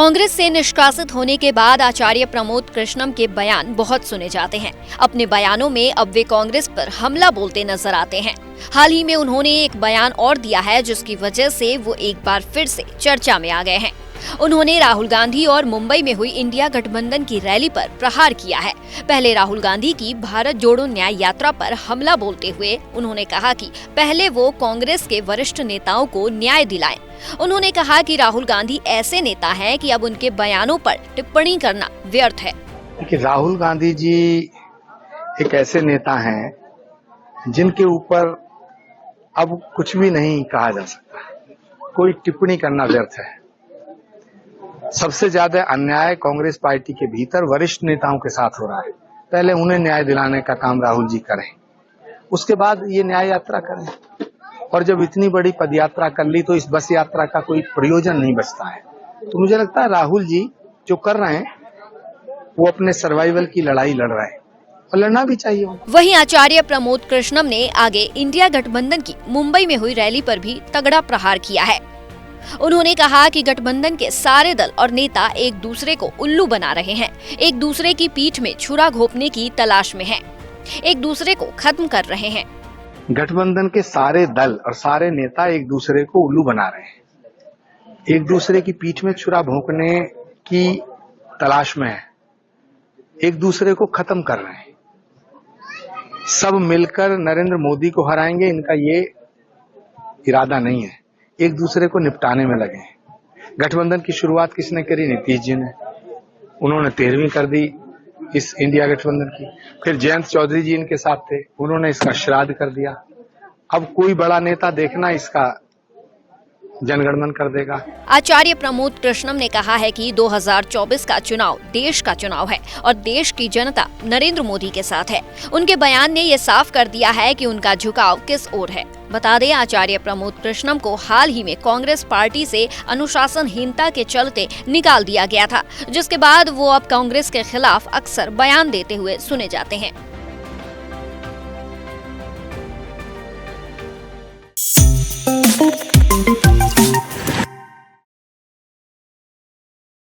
कांग्रेस से निष्कासित होने के बाद आचार्य प्रमोद कृष्णम के बयान बहुत सुने जाते हैं। अपने बयानों में अब वे कांग्रेस पर हमला बोलते नजर आते हैं। हाल ही में उन्होंने एक बयान और दिया है जिसकी वजह से वो एक बार फिर से चर्चा में आ गए हैं। उन्होंने राहुल गांधी और मुंबई में हुई इंडिया गठबंधन की रैली पर प्रहार किया है। पहले राहुल गांधी की भारत जोड़ो न्याय यात्रा पर हमला बोलते हुए उन्होंने कहा कि पहले वो कांग्रेस के वरिष्ठ नेताओं को न्याय दिलाएं। उन्होंने कहा कि राहुल गांधी ऐसे नेता हैं कि अब उनके बयानों पर टिप्पणी करना व्यर्थ है। कि राहुल गांधी जी एक ऐसे नेता हैं जिनके ऊपर अब कुछ भी नहीं कहा जा सकता, कोई टिप्पणी करना व्यर्थ है। सबसे ज्यादा अन्याय कांग्रेस पार्टी के भीतर वरिष्ठ नेताओं के साथ हो रहा है। पहले उन्हें न्याय दिलाने का काम राहुल जी करें, उसके बाद ये न्याय यात्रा करें। और जब इतनी बड़ी पदयात्रा कर ली तो इस बस यात्रा का कोई प्रयोजन नहीं बचता है। तो मुझे लगता है राहुल जी जो कर रहे हैं वो अपने सर्वाइवल की लड़ाई लड़ रहे हैं और लड़ना भी चाहिए। वहीं आचार्य प्रमोद कृष्णम ने आगे इंडिया गठबंधन की मुंबई में हुई रैली पर भी तगड़ा प्रहार किया है। उन्होंने कहा कि गठबंधन के सारे दल और नेता एक दूसरे को उल्लू बना रहे हैं, एक दूसरे की पीठ में छुरा घोंपने की तलाश में हैं, एक दूसरे को खत्म कर रहे हैं। गठबंधन के सारे दल और सारे नेता एक दूसरे को उल्लू बना रहे हैं, एक दूसरे की पीठ में छुरा भोंकने की तलाश में है, एक दूसरे को खत्म कर रहे हैं। सब मिलकर नरेंद्र मोदी को हराएंगे, इनका ये इरादा नहीं है। एक दूसरे को निपटाने में लगे हैं। गठबंधन की शुरुआत किसने करी? नीतीश जी ने। उन्होंने 13वीं कर दी इस इंडिया गठबंधन की। फिर जयंत चौधरी जी इनके साथ थे, उन्होंने इसका श्राद्ध कर दिया। अब कोई बड़ा नेता देखना इसका जनगणमन कर देगा। आचार्य प्रमोद कृष्णम ने कहा है कि 2024 का चुनाव देश का चुनाव है और देश की जनता नरेंद्र मोदी के साथ है। उनके बयान ने ये साफ कर दिया है कि उनका झुकाव किस ओर है। बता दें, आचार्य प्रमोद कृष्णम को हाल ही में कांग्रेस पार्टी से अनुशासनहीनता के चलते निकाल दिया गया था, जिसके बाद वो अब कांग्रेस के खिलाफ अक्सर बयान देते हुए सुने जाते हैं।